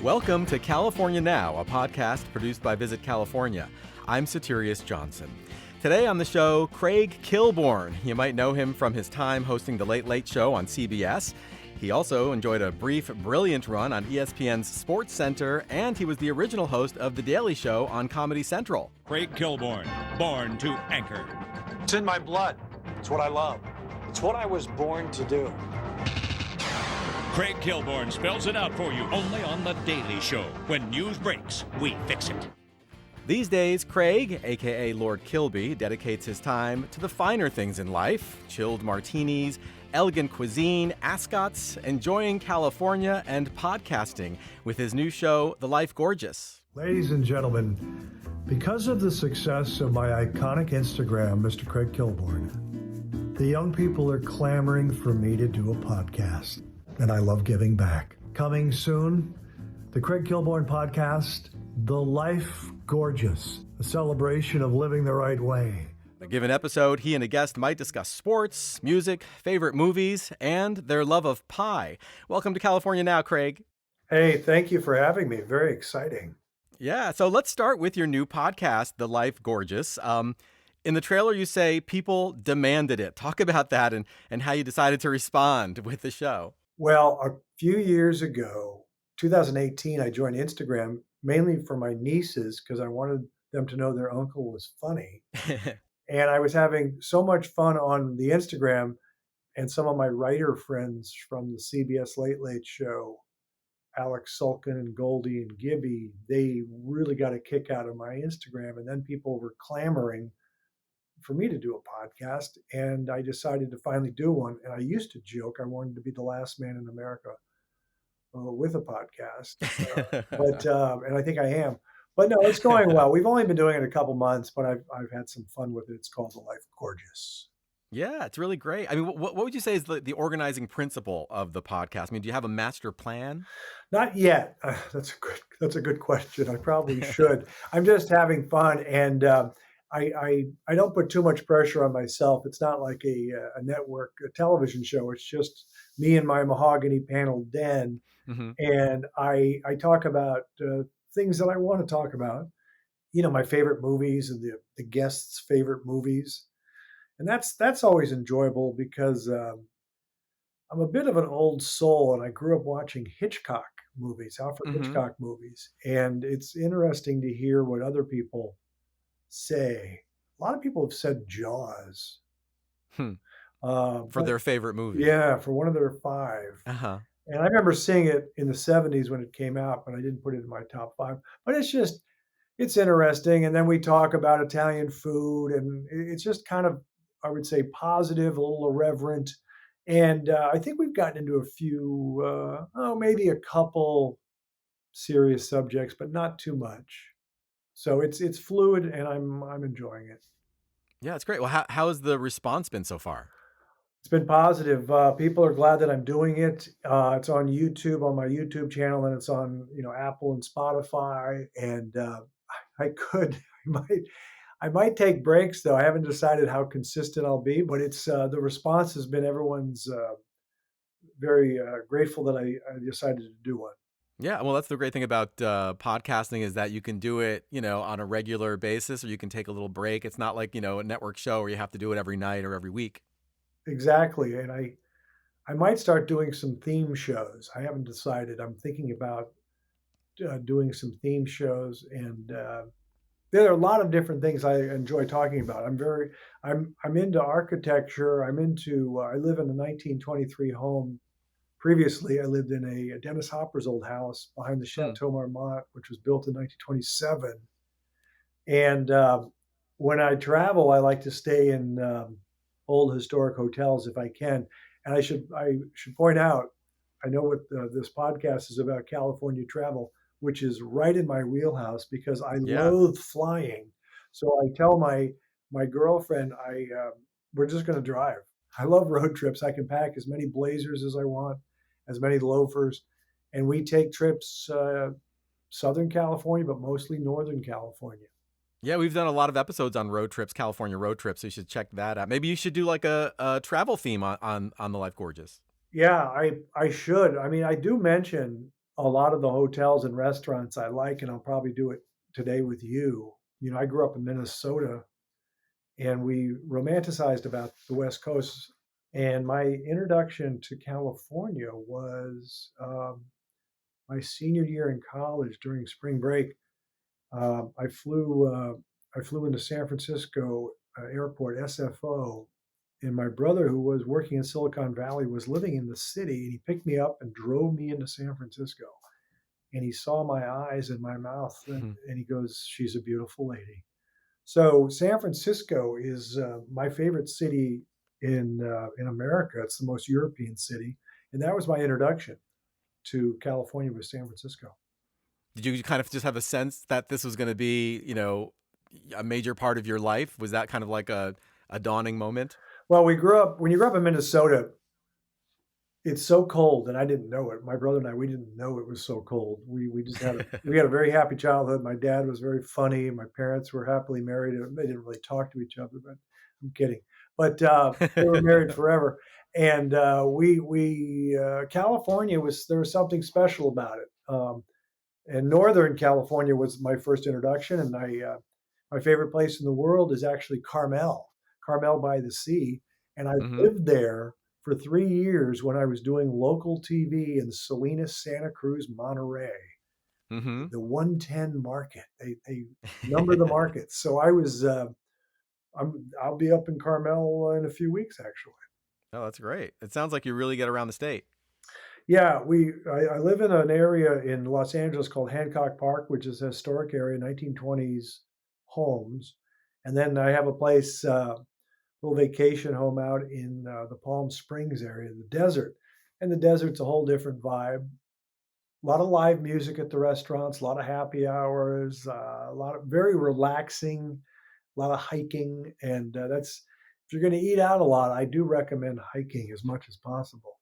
Welcome to California Now, a podcast produced by Visit California. I'm Soterios Johnson. Today on the show, Craig Kilborn. You might know him from his time hosting The Late Late Show on CBS. He also enjoyed a brief, brilliant run on ESPN's SportsCenter, and he was the original host of The Daily Show on Comedy Central. Craig Kilborn, born to anchor. It's in my blood. It's what I love. It's what I was born to do. Craig Kilborn spells it out for you only on The Daily Show. When news breaks, we fix it. These days, Craig, a.k.a. Lord Kilby, dedicates his time to the finer things in life: chilled martinis, elegant cuisine, ascots, enjoying California, and podcasting with his new show, The Life Gorgeous. Ladies and gentlemen, because of the success of my iconic Instagram, Mr. Craig Kilborn, the young people are clamoring for me to do a podcast, and I love giving back. Coming soon, the Craig Kilborn podcast, The Life Gorgeous, a celebration of living the right way. In a given episode, he and a guest might discuss sports, music, favorite movies, and their love of pie. Welcome to California Now, Craig. Hey, thank you for having me. Very exciting. Yeah, so let's start with your new podcast, The Life Gorgeous. In the trailer, you say people demanded it. Talk about that and how you decided to respond with the show. Well, a few years ago, 2018, I joined Instagram mainly for my nieces because I wanted them to know their uncle was funny. And I was having so much fun on the Instagram, and some of my writer friends from the CBS Late Late Show, Alex Sulkin and Goldie and Gibby, they really got a kick out of my Instagram. And then people were clamoring for me to do a podcast, and I decided to finally do one. And I used to joke I wanted to be the last man in America with a podcast, and I think I am. But no, it's going well. We've only been doing it a couple months, but I've had some fun with it. It's called The Life Gorgeous. Yeah, it's really great. I mean, what would you say is the organizing principle of the podcast? I mean, do you have a master plan? Not yet. That's a good question. I probably should. I'm just having fun, and I don't put too much pressure on myself. It's not like a network a television show. It's just me in my mahogany paneled den, and I talk about things that I want to talk about. You know, my favorite movies and the guests' favorite movies. And that's always enjoyable because I'm a bit of an old soul, and I grew up watching Hitchcock movies, Alfred Hitchcock movies. And it's interesting to hear what other people say. A lot of people have said Jaws. For their favorite movie. Yeah, for one of their five. Uh-huh. And I remember seeing it in the 70s when it came out, but I didn't put it in my top five. But it's interesting. And then we talk about Italian food, and it's just kind of, I would say, positive, a little irreverent. And I think we've gotten into a few, maybe a couple serious subjects, but not too much. So it's fluid, and I'm enjoying it. Yeah, it's great. Well, how has the response been so far? It's been positive. People are glad that I'm doing it. It's on YouTube, on my YouTube channel, and it's on Apple and Spotify. And I might take breaks, though. I haven't decided how consistent I'll be, but it's the response has been everyone's very grateful that I decided to do one. Yeah, well, that's the great thing about podcasting is that you can do it, on a regular basis, or you can take a little break. It's not like, a network show where you have to do it every night or every week. Exactly. And I might start doing some theme shows. I haven't decided. I'm thinking about doing some theme shows, and there are a lot of different things I enjoy talking about. I'm into architecture. I live in a 1923 home. Previously, I lived in a Dennis Hopper's old house behind the Chateau Marmont, which was built in 1927. And when I travel, I like to stay in old historic hotels if I can. And I should point out, I know what this podcast is about, California travel, which is right in my wheelhouse because I loathe flying. So I tell my girlfriend, we're just going to drive. I love road trips. I can pack as many blazers as I want, as many loafers, and we take trips Southern California, but mostly Northern California. Yeah, we've done a lot of episodes on road trips, California road trips. So you should check that out. Maybe you should do like a travel theme on The Life Gorgeous. Yeah, I should. I mean, I do mention a lot of the hotels and restaurants I like, and I'll probably do it today with you. You know, I grew up in Minnesota, and we romanticized about the West Coast. And my introduction to California was my senior year in college during spring break. I flew into San Francisco Airport SFO, and my brother, who was working in Silicon Valley, was living in the city, and he picked me up and drove me into San Francisco. And he saw my eyes and my mouth, and he goes, "She's a beautiful lady." So San Francisco is my favorite city in America. It's the most European city, and that was my introduction to California was San Francisco. Did you kind of just have a sense that this was going to be, a major part of your life? Was that kind of like a dawning moment? Well, when you grew up in Minnesota, it's so cold, and I didn't know it. My brother and I, we didn't know it was so cold. We just we had a very happy childhood. My dad was very funny. My parents were happily married. They didn't really talk to each other, but I'm kidding. But they were married forever. And we California there was something special about it. And Northern California was my first introduction, and my favorite place in the world is actually Carmel by the sea, and I Hmm. lived there for 3 years when I was doing local TV in Salinas, Santa Cruz, Monterey, Hmm. the 110 market. They number the markets. So I'll be up in Carmel in a few weeks, actually. Oh, that's great. It sounds like you really get around the state. Yeah, I live in an area in Los Angeles called Hancock Park, which is a historic area, 1920s homes. And then I have a place, little vacation home out in the Palm Springs area, the desert. And the desert's a whole different vibe. A lot of live music at the restaurants, a lot of happy hours, a lot of very relaxing, a lot of hiking. And that's, if you're going to eat out a lot, I do recommend hiking as much as possible.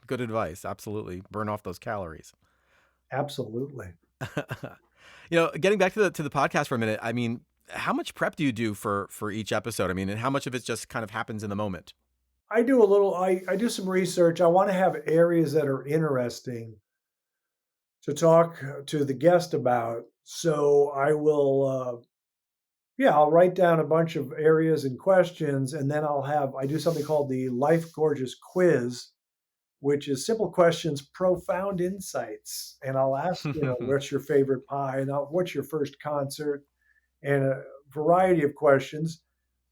Good advice. Absolutely. Burn off those calories. Absolutely. Getting back to the podcast for a minute. I mean, how much prep do you do for each episode? I mean, and how much of it just kind of happens in the moment? I do some research. I want to have areas that are interesting to talk to the guest about. So I'll write down a bunch of areas and questions, and then I do something called the Life Gorgeous Quiz, which is simple questions, profound insights. And I'll ask, what's your favorite pie? And what's your first concert? And a variety of questions.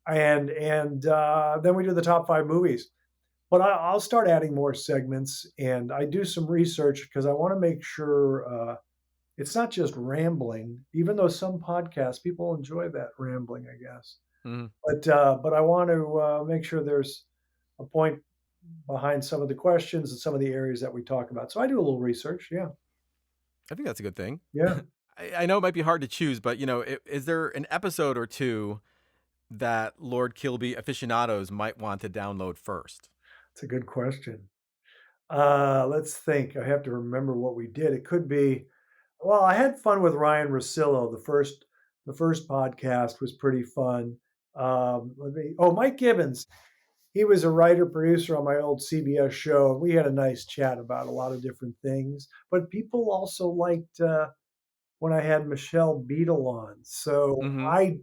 And then we do the top 5 movies. But I'll start adding more segments, and I do some research because I want to make sure it's not just rambling. Even though some podcasts people enjoy that rambling, I guess. Mhm. But I want to make sure there's a point behind some of the questions and some of the areas that we talk about. So I do a little research. Yeah, I think that's a good thing. yeah. I know it might be hard to choose, but is there an episode or two that Lord Kilby aficionados might want to download first? It's a good question. Let's think. I have to remember what we did. It could be. Well, I had fun with Ryan Russillo. The first podcast was pretty fun. Mike Gibbons. He was a writer producer on my old CBS show. We had a nice chat about a lot of different things. But people also liked when I had Michelle Beadle on. So Hmm. I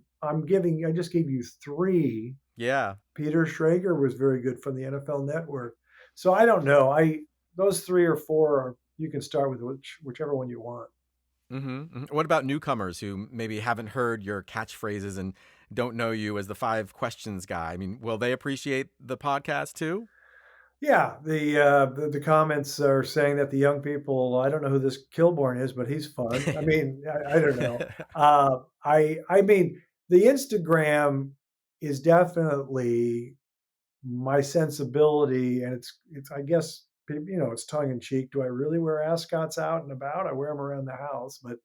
just gave you 3. Yeah. Peter Schrager was very good from the NFL Network. So I don't know. Those 3 or 4 you can start with whichever one you want. Hmm. What about newcomers who maybe haven't heard your catchphrases and don't know you as the 5 questions guy? I mean, will they appreciate the podcast too? Yeah, the comments are saying that the young people. I don't know who this Kilborn is, but he's fun. I mean, I don't know. I mean, the Instagram is definitely my sensibility, and it's I guess it's tongue in cheek. Do I really wear ascots out and about? I wear them around the house, but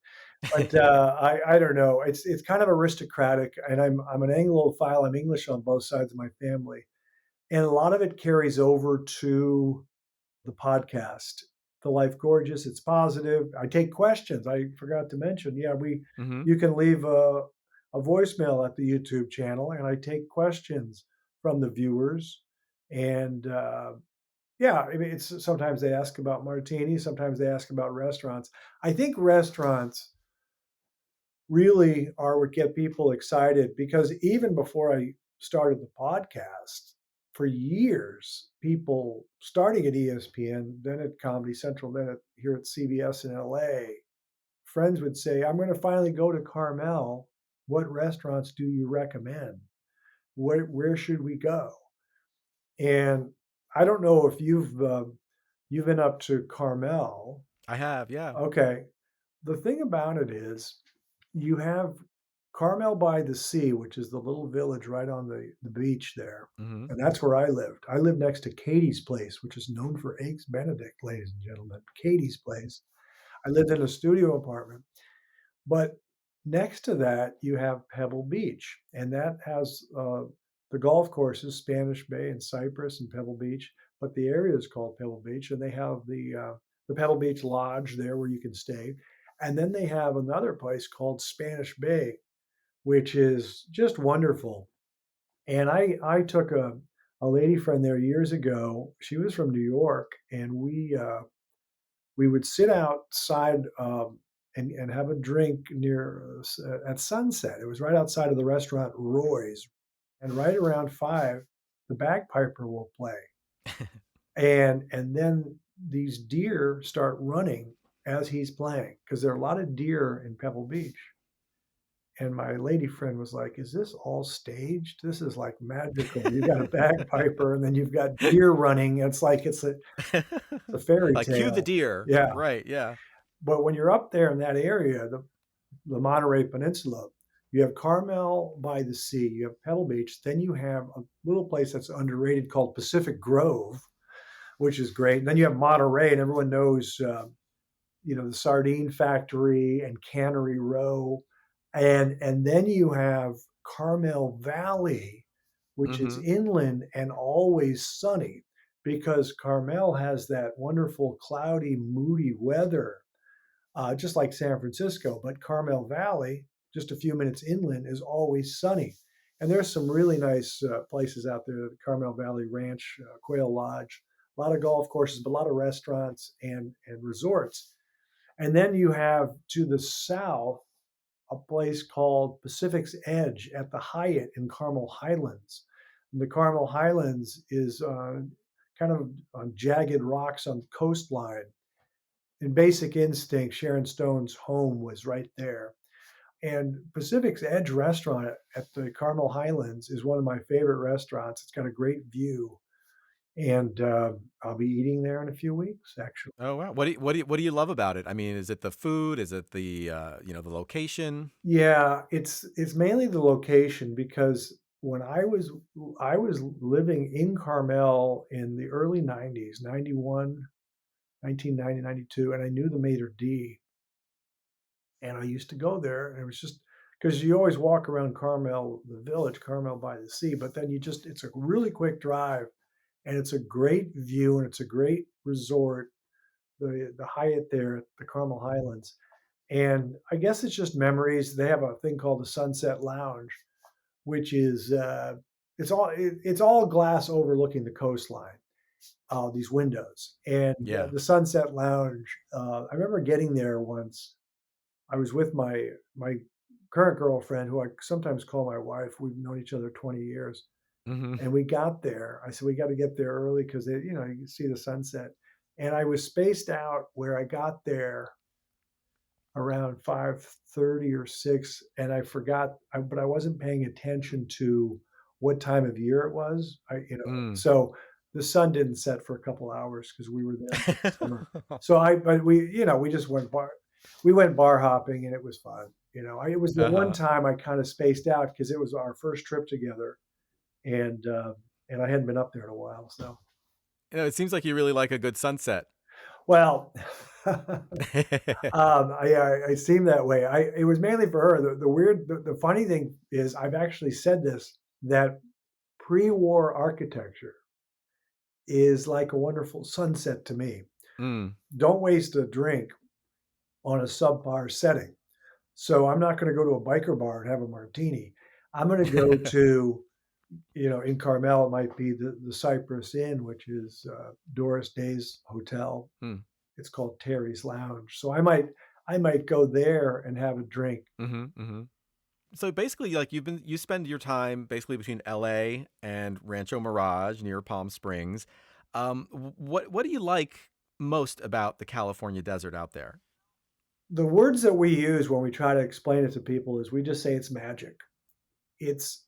I don't know. It's kind of aristocratic, and I'm an Anglophile. I'm English on both sides of my family, and a lot of it carries over to the podcast. The Life Gorgeous. It's positive. I take questions. I forgot to mention. Yeah, Hmm. you can leave a voicemail at the YouTube channel, and I take questions from the viewers, and Yeah, I mean, it's sometimes they ask about martinis, sometimes they ask about restaurants. I think restaurants really are what get people excited because even before I started the podcast, for years, people starting at ESPN, then at Comedy Central, then here at CBS in LA, friends would say, I'm going to finally go to Carmel. What restaurants do you recommend? Where should we go? And I don't know if you've been up to Carmel. I have, yeah. Okay. The thing about it is you have Carmel by the Sea, which is the little village right on the beach there. Hmm. And that's where I lived. I lived next to Katie's Place, which is known for Eggs Benedict, ladies and gentlemen. Katie's Place. I lived in a studio apartment. But next to that, you have Pebble Beach, and that has the golf courses, Spanish Bay and Cypress and Pebble Beach. But the area is called Pebble Beach, and they have the Pebble Beach Lodge there where you can stay. And then they have another place called Spanish Bay, which is just wonderful. And I took a lady friend there years ago. She was from New York, and we would sit outside and have a drink near at sunset. It was right outside of the restaurant Roy's, and right around 5, the bagpiper will play, and then these deer start running as he's playing because there are a lot of deer in Pebble Beach. And my lady friend was like, "Is this all staged? This is like magical. You got a bagpiper, and then you've got deer running. It's like it's a fairy Like cue the tale." deer. Yeah. Right, yeah. But when you're up there in that area, the Monterey Peninsula, you have Carmel by the Sea, you have Pebble Beach, then you have a little place that's underrated called Pacific Grove, which is great. And then you have Monterey, and everyone knows, the sardine factory and Cannery Row. And then you have Carmel Valley, which is Hmm. inland and always sunny because Carmel has that wonderful cloudy, moody weather, just like San Francisco. But Carmel Valley, just a few minutes inland, is always sunny. And there's some really nice places out there, the Carmel Valley Ranch, Quail Lodge, a lot of golf courses, but a lot of restaurants and resorts. And then you have to the south a place called Pacific's Edge at the Hyatt in Carmel Highlands. And the Carmel Highlands is kind of on jagged rocks on the coastline. In Basic Instinct, Sharon Stone's home was right there. And Pacific's Edge restaurant at the Carmel Highlands is one of my favorite restaurants. It's got a great view. And I'll be eating there in a few weeks, actually. Oh wow. What do you love about it? I mean, is it the food? Is it the the location? Yeah, it's mainly the location because when I was living in Carmel in the early 90s, 91, 1990, 92, and I knew the maitre d', and I used to go there, and it was just because you always walk around Carmel, the village, Carmel by the Sea, but then it's a really quick drive, and it's a great view, and it's a great resort, the Hyatt there at the Carmel Highlands. And I guess it's just memories. They have a thing called the Sunset Lounge, which is it's all glass overlooking the coastline. These windows and Yeah. the Sunset Lounge. I remember getting there once. I was with my current girlfriend, who I sometimes call my wife. We've known each other 20 years, Hmm. and we got there. I said we got to get there early because you can see the sunset. And I was spaced out where I got there around 5:30 or 6, and I forgot, but I wasn't paying attention to what time of year it was. Mm. So the sun didn't set for a couple hours because we were there in summer. So but we just we went bar hopping and it was fun. It was the one Uh-huh. time I kind of spaced out because it was our first trip together, and I hadn't been up there in a while. So, It seems like you really like a good sunset. well, I seem that way. It was mainly for her. The funny thing is, I've actually said this, that pre-war architecture is like a wonderful sunset to me. Mm. Don't waste a drink on a subpar setting. So I'm not going to go to a biker bar and have a martini. I'm going to go to in Carmel, it might be the Cypress Inn, which is Doris Day's hotel. Hmm. It's called Terry's Lounge. So I might go there and have a drink. Mm-hmm. Mm-hmm. So basically, like you spend your time basically between L.A. and Rancho Mirage near Palm Springs. What do you like most about the California desert out there? The words that we use when we try to explain it to people is we just say it's magic. It's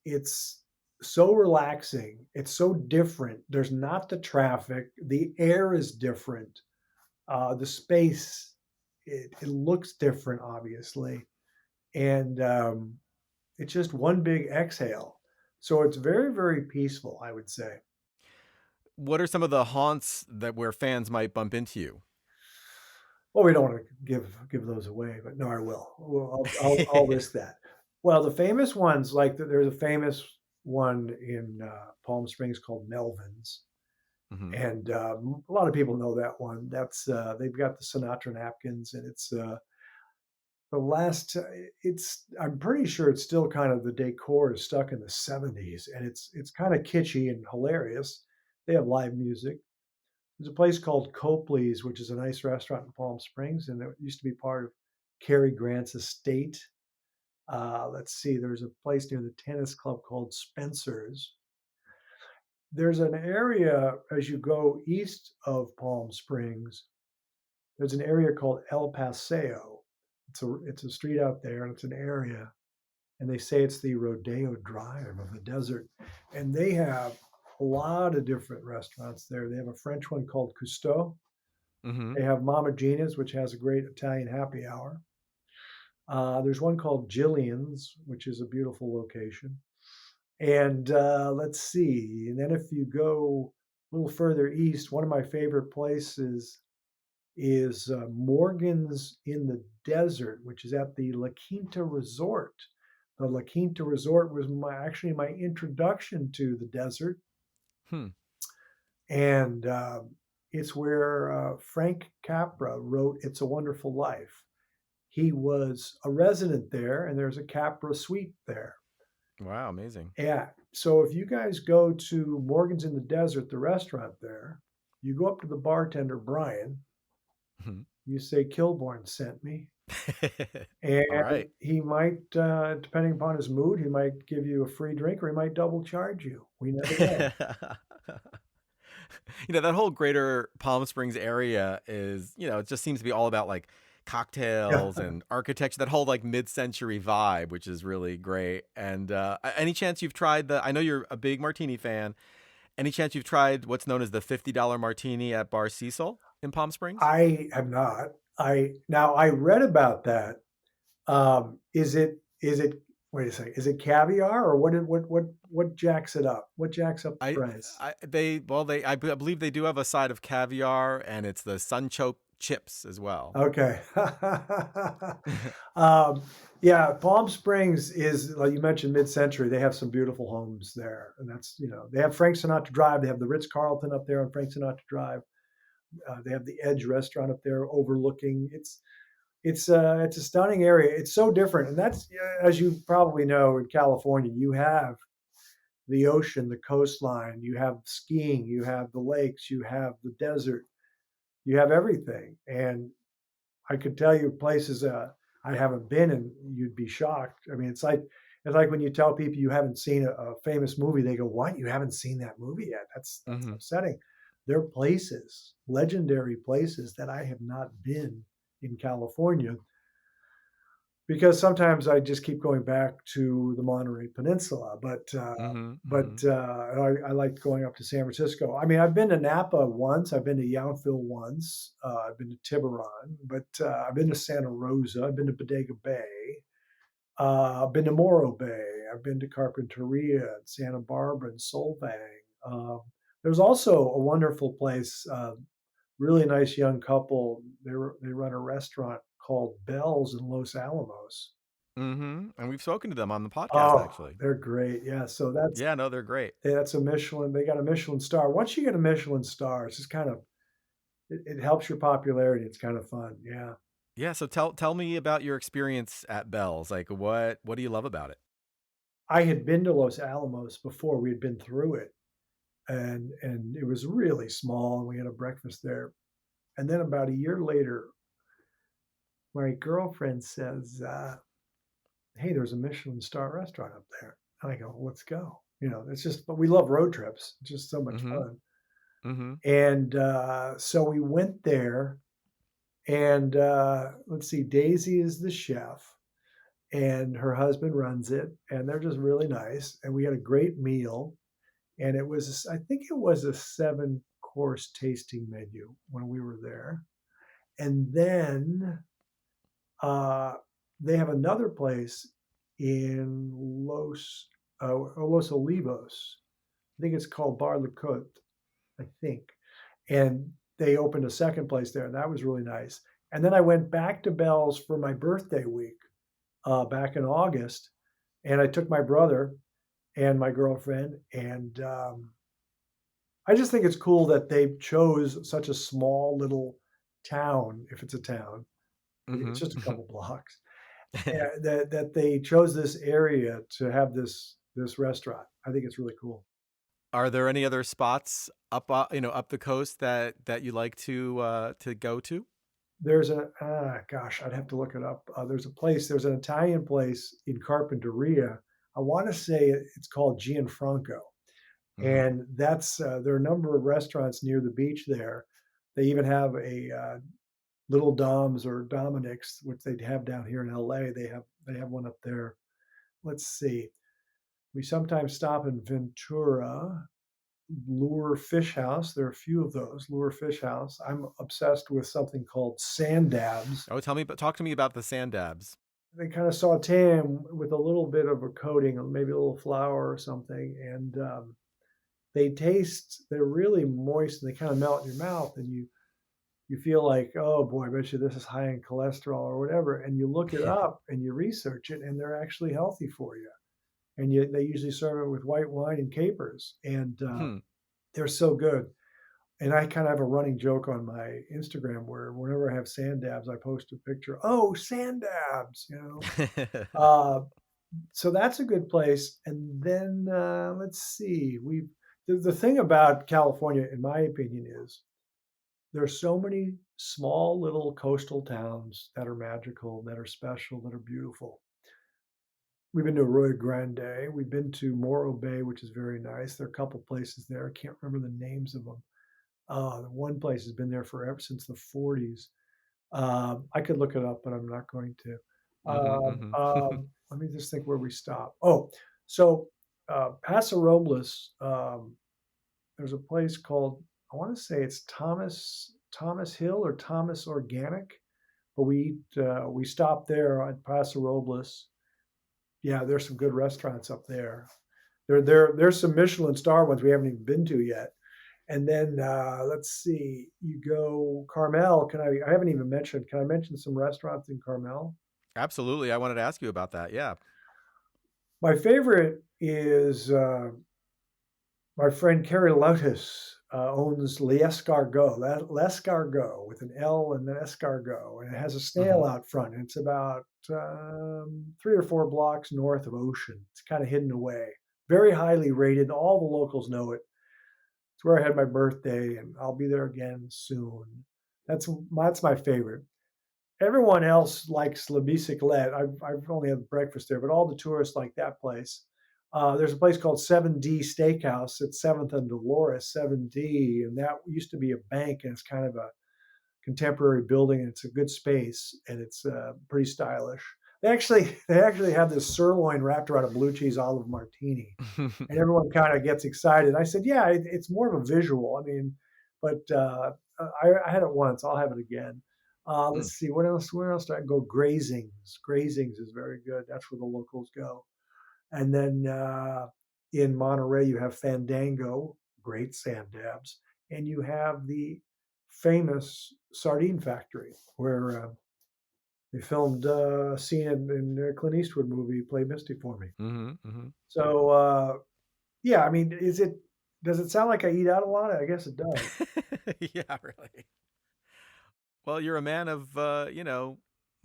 so relaxing. It's so different. There's not the traffic. The air is different. The space, it looks different, obviously, and it's just one big exhale. So it's very, very peaceful, I would say. What are some of the haunts that where fans might bump into you? Well, we don't want to give those away, but no, I will. Well, I'll risk that. Well, the famous ones, like there's a famous one in Palm Springs called Melvin's, Hmm. and a lot of people know that one. That's they've got the Sinatra napkins, and it's the last. It's I'm pretty sure it's still kind of the decor is stuck in the '70s, and it's kind of kitschy and hilarious. They have live music. There's a place called Copley's, which is a nice restaurant in Palm Springs, and it used to be part of Cary Grant's estate. Let's see, there's a place near the tennis club called Spencer's. There's an area as you go east of Palm Springs. There's an area called El Paseo. It's a street out there, and it's an area, and they say it's the Rodeo Drive of the desert, and they have a lot of different restaurants there. They have a French one called Cousteau. Hmm. They have Mama Gina's, which has a great Italian happy hour. There's one called Jillian's, which is a beautiful location. And let's see. And then if you go a little further east, one of my favorite places is Morgan's in the Desert, which is at the La Quinta Resort. The La Quinta Resort was actually my introduction to the desert, Hmm. and it's where Frank Capra wrote "It's a Wonderful Life." He was a resident there, and there's a Capra suite there. Wow, amazing. Yeah. So if you guys go to Morgan's in the Desert, the restaurant there, you go up to the bartender, Brian, Mhm. you say, Kilborn sent me. All And right. he might, depending upon his mood, he might give you a free drink or he might double charge you. We never know. That whole greater Palm Springs area is, it just seems to be all about like Yeah. cocktails and architecture, that whole like mid-century vibe, which is really great. And any chance you've tried I know you're a big martini fan. Any chance you've tried what's known as the $50 martini at Bar Cecil in Palm Springs? I have not. I read about that. Is it wait a second, is it caviar or what jacks it up? What jacks up the I, price? I believe they do have a side of caviar, and it's the sunchoke chips as well. Okay. Um, yeah, Palm Springs is, like you mentioned, mid-century. They have some beautiful homes there, and they have Frank Sinatra Drive. They have the Ritz-Carlton up there on Frank Sinatra Drive. They have the Edge restaurant up there overlooking. It's a stunning area. It's so different, and that's as you probably know in California, you have the ocean, the coastline, you have skiing, you have the lakes, you have the desert, you have everything, and I could tell you places I haven't been, and you'd be shocked. I mean, it's like when you tell people you haven't seen a famous movie, they go, "What? You haven't seen that movie yet? That's Hmm. upsetting." There are places, legendary places that I have not been in California because sometimes I just keep going back to the Monterey Peninsula, but Hmm. but Hmm. I like going up to San Francisco. I mean, I've been to Napa once, I've been to Yountville once, I've been to Tiburon, but I've been to Santa Rosa, I've been to Bodega Bay, I've been to Morro Bay, I've been to Carpinteria and Santa Barbara and Solvang. There's also a wonderful place, really nice young couple. They run a restaurant called Bells in Los Alamos. And we've spoken to them on the podcast, Oh, actually. they're great. Yeah, so that's Yeah, no, they're great. that's a Michelin. They got a Michelin star. Once you get a Michelin star, it's just kind of it helps your popularity. It's kind of fun. Yeah. Yeah, so tell me about your experience at Bell's. Like, what do you love about it? I had been to Los Alamos before. We had been through it, and it was really small, and we had a breakfast there. And then about a year later, my girlfriend says, "Hey, there's a Michelin star restaurant up there." And I go, "Let's go." It's just, but we love road trips. It's just so much Mm-hmm. fun. Mm-hmm. And so we went there, and let's see, Daisy is the chef, and her husband runs it, and they're just really nice. And we had a great meal, and I think it was a 7-course tasting menu when we were there. And then uh, they have another place in Los Olivos. I think it's called Bar La Côte, I think. And they opened a second place there, and that was really nice. And then I went back to Bell's for my birthday week back in August, and I took my brother and my girlfriend, and I just think it's cool that they chose such a small little town, if it's a town. It's just a Mm-hmm. couple blocks. That they chose this area to have this restaurant. I think it's really cool. Are there any other spots up the coast that you like to go to? There's gosh, I'd have to look it up. There's an Italian place in Carpinteria. I want to say it's called Gianfranco, Mm-hmm. and there are a number of restaurants near the beach there. They even have a Little Dom's or Dominic's, which they have down here in LA. They have one up there. Let's see. We sometimes stop in Ventura, Lure Fish House. There are a few of those. Lure Fish House. I'm obsessed with something called sand dabs. Oh, talk to me about the sand dabs. They kind of saute them with a little bit of a coating, maybe a little flour or something, and they're really moist, and they kind of melt in your mouth, and you feel like, oh boy, I bet you this is high in cholesterol or whatever. And you look it up and you research it, and they're actually healthy for you. And they usually serve it with white wine and capers, and Hmm. they're so good. And I kind of have a running joke on my Instagram where whenever I have sand dabs, I post a picture. Oh, sand dabs. Uh, so that's a good place. And then let's see. The thing about California, in my opinion, is there are so many small little coastal towns that are magical, that are special, that are beautiful. We've been to Arroyo Grande. We've been to Morro Bay, which is very nice. There are a couple places there. I can't remember the names of them. One place has been there forever since the 40s. I could look it up, but I'm not going to. Mm-hmm. Mm-hmm. Let me just think where we stop. Oh, so Paso Robles, there's a place called, I want to say it's Thomas Hill or Thomas Organic, but we stopped there at Paso Robles. Yeah, there's some good restaurants up there. There's some Michelin star ones we haven't even been to yet. And then let's see, you go Carmel. I haven't even mentioned. Can I mention some restaurants in Carmel? Absolutely. I wanted to ask you about that. Yeah. My favorite is my friend Carrie Lotus owns L'Escargot with an L and an escargot, and it has a snail Mm-hmm. out front. And it's about 3 or 4 blocks north of Ocean. It's kind of hidden away. Very highly rated. All the locals know it. It's where I had my birthday, and I'll be there again soon. That's my favorite. Everyone else likes La Bicyclette. I've only had breakfast there, but all the tourists like that place. There's a place called 7D Steakhouse at 7th and Dolores, 7D, and that used to be a bank, and it's kind of a contemporary building, and it's a good space, and it's pretty stylish. They actually have this sirloin wrapped around a blue cheese olive martini, and everyone kind of gets excited. I said, "Yeah, it's more of a visual. I mean, but I had it once. I'll have it again." Mm. Let's see what else. Where else do I go? Grazings. Grazings is very good. That's where the locals go. And then in Monterey, you have Fandango, great sand dabs, and you have the famous sardine factory where they filmed a scene in a Clint Eastwood movie, "Play Misty for Me." Mm-hmm. Mm-hmm. So yeah, I mean, does it sound like I eat out a lot? I guess it does. Yeah, really. Well, you're a man of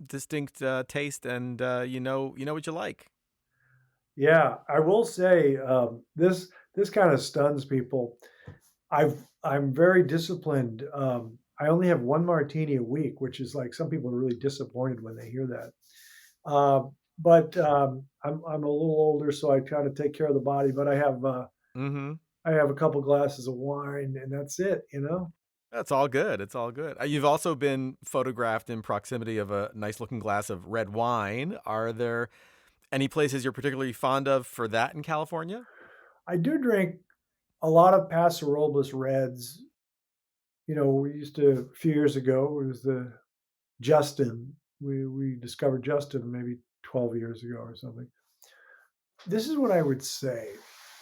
distinct taste, and you know what you like. Yeah, I will say this kind of stuns people. I'm very disciplined. I only have one martini a week, which is like some people are really disappointed when they hear that. Uh, but I'm a little older, so I try to take care of the body. But Mm-hmm. I have a couple glasses of wine, and that's it. You know. That's all good. It's all good. You've also been photographed in proximity of a nice looking glass of red wine. Are there any places you're particularly fond of for that in California? I do drink a lot of Paso Robles Reds. You know, we used to a few years ago. It was the Justin. We discovered Justin maybe 12 years ago or something. This is what I would say.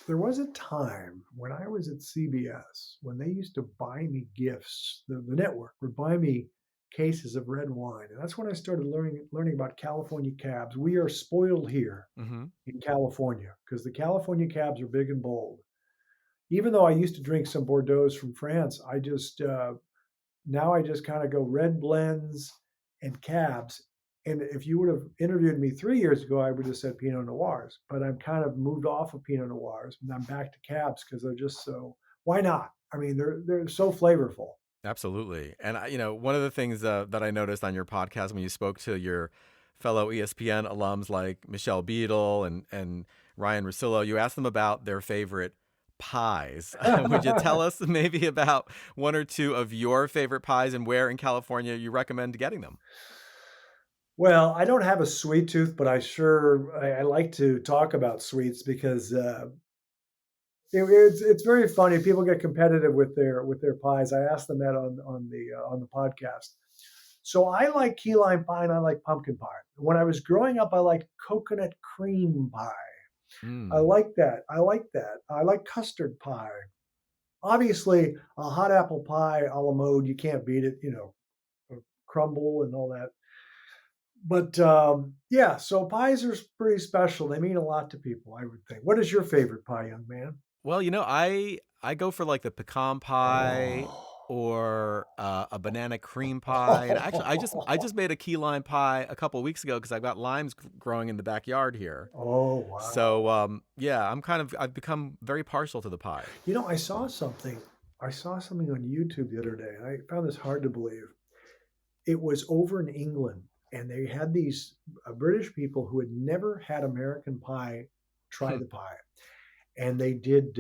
There was a time when I was at CBS when they used to buy me gifts. The network would buy me cases of red wine, and that's when I started learning about California cabs. We are spoiled here Mm-hmm. in California because the California cabs are big and bold. Even though I used to drink some Bordeaux from France, I just now I just kind of go red blends and cabs. And if you would have interviewed me 3 years ago, I would have said Pinot Noirs. But I'm kind of moved off of Pinot Noirs and I'm back to cabs because they're just so. Why not? I mean, they're so flavorful. Absolutely. And one of the things that I noticed on your podcast when you spoke to your fellow ESPN alums like Michelle Beadle and Ryan Russillo, you asked them about their favorite pies. Would you tell us maybe about one or two of your favorite pies and where in California you recommend getting them? Well, I don't have a sweet tooth, but I like to talk about sweets because it's very funny. People get competitive with their pies. I asked them that on the podcast. So I like key lime pie and I like pumpkin pie. When I was growing up, I liked coconut cream pie. I Mm. like that. I like that. I like custard pie. Obviously, a hot apple pie a la mode, you can't beat it. You know, crumble and all that. But yeah, so pies are pretty special. They mean a lot to people, I would think. What is your favorite pie, young man? Well, I go for like the pecan pie Oh. or a banana cream pie. And actually, I just made a key lime pie a couple weeks ago because I've got limes growing in the backyard here. Oh, wow. So yeah, I've become very partial to the pie. You know, I saw something. I saw something on YouTube the other day, and I found this hard to believe. It was over in England, and they had these British people who had never had American pie try Hmm. the pie, and they did.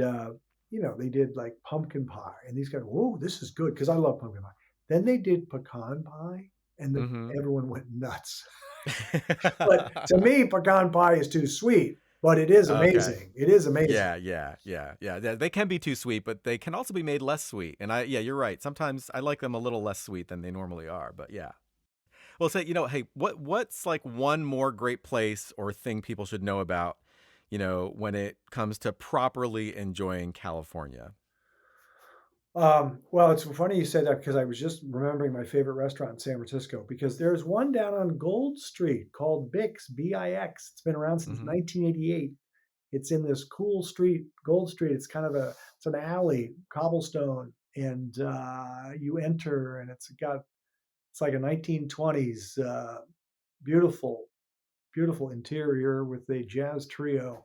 They did like pumpkin pie, and these guys, whoa, this is good because I love pumpkin pie. Then they did pecan pie, and Mm-hmm. everyone went nuts. But to me, pecan pie is too sweet, but it is Okay. amazing. It is amazing. Yeah. They can be too sweet, but they can also be made less sweet. And yeah, you're right. Sometimes I like them a little less sweet than they normally are. But yeah. Well, say, hey, what's like one more great place or thing people should know about, when it comes to properly enjoying California? Well, it's funny you say that because I was just remembering my favorite restaurant in San Francisco because there's one down on Gold Street called Bix, Bix. It's been around since Mm-hmm. 1988. It's in this cool street, Gold Street. It's kind of it's an alley, cobblestone, and you enter, and it's like a 1920s beautiful, beautiful interior with a jazz trio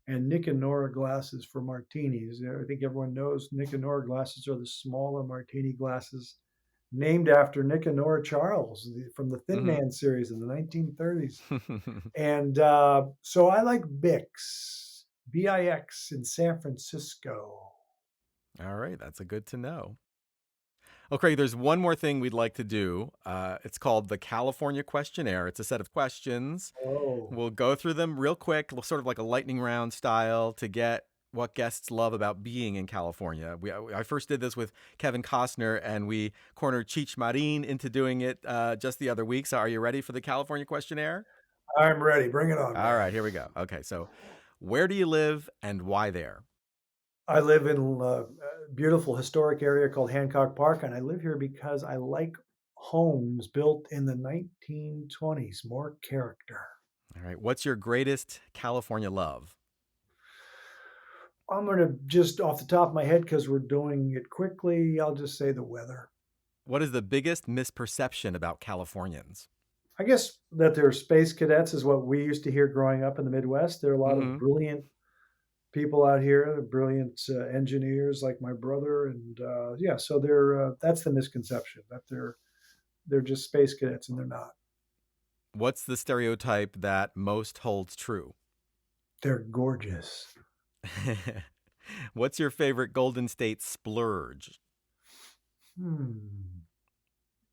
and Nick and Nora glasses for martinis. I think everyone knows Nick and Nora glasses are the smaller martini glasses named after Nick and Nora Charles from the Thin Mm-hmm. Man series in the 1930s. And so I like Bix, Bix in San Francisco. All right, that's a good to know. Well, Craig, there's one more thing we'd like to do. It's called the California Questionnaire. It's a set of questions. Oh, We'll go through them real quick, sort of like a lightning round style to get what guests love about being in California. I first did this with Kevin Costner, and we cornered Cheech Marin into doing it just the other week. So are you ready for the California Questionnaire? I'm ready. Bring it on, All man. right, here we go. Okay, so where do you live and why there? I live in a beautiful historic area called Hancock Park, and I live here because I like homes built in the 1920s, more character. All right, what's your greatest California love? I'm going to just off the top of my head, because we're doing it quickly, I'll just say the weather. What is the biggest misperception about Californians? I guess that they're space cadets is what we used to hear growing up in the Midwest. There are a lot of brilliant people out here, brilliant engineers like my brother, and yeah, so they're that's the misconception that they're just space cadets, and they're not. What's the stereotype that most holds true? They're gorgeous. What's your favorite Golden State splurge?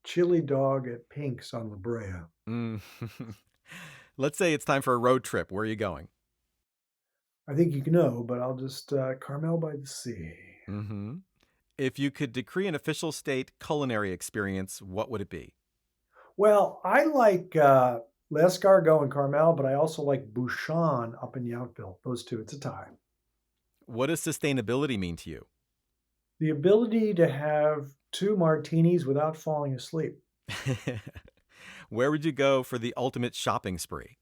Chili dog at Pink's on La Brea. Let's say it's time for a road trip. Where are you going? I think you know, but I'll just Carmel by the Sea. If you could decree an official state culinary experience, what would it be? Well, I like L'escargot and Carmel, but I also like Bouchon up in Yountville. Those two, it's a tie. What does sustainability mean to you? The ability to have 2 martinis without falling asleep. Where would you go for the ultimate shopping spree?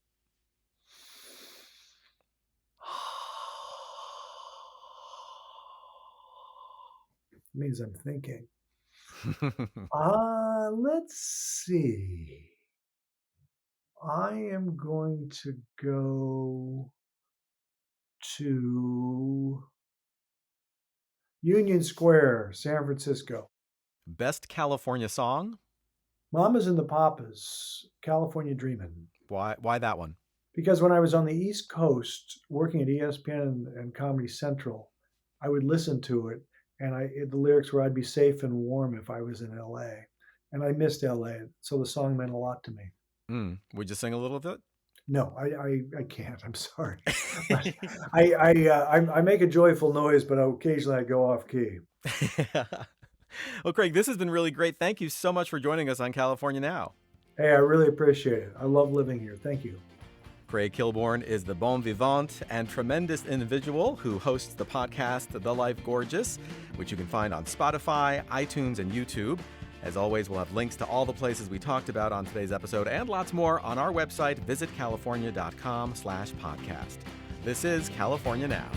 Means I'm thinking. Let's see. I am going to go to Union Square, San Francisco. Best California song? Mamas and the Papas, California Dreamin'. Why that one? Because when I was on the East Coast working at ESPN and Comedy Central, I would listen to it, and the lyrics were, "I'd be safe and warm if I was in LA." And I missed LA, so the song meant a lot to me. Would you sing a little bit? No, I can't. I'm sorry. I make a joyful noise, but occasionally I go off key. Well, Craig, this has been really great. Thank you so much for joining us on California Now. Hey, I really appreciate it. I love living here. Thank you. Craig Kilborn is the bon vivant and tremendous individual who hosts the podcast The Life Gorgeous, which you can find on Spotify, iTunes, and YouTube. As always, we'll have links to all the places we talked about on today's episode and lots more on our website, visitcalifornia.com/podcast. This is California Now.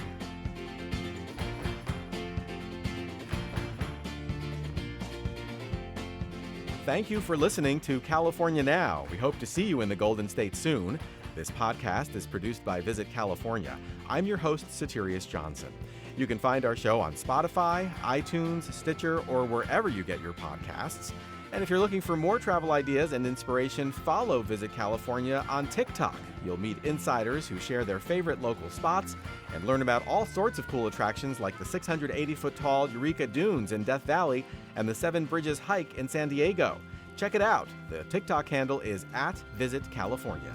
Thank you for listening to California Now. We hope to see you in the Golden State soon. This podcast is produced by Visit California. I'm your host, Soterios Johnson. You can find our show on Spotify, iTunes, Stitcher, or wherever you get your podcasts. And if you're looking for more travel ideas and inspiration, follow Visit California on TikTok. You'll meet insiders who share their favorite local spots and learn about all sorts of cool attractions like the 680-foot-tall Eureka Dunes in Death Valley and the Seven Bridges Hike in San Diego. Check it out. The TikTok handle is @VisitCalifornia.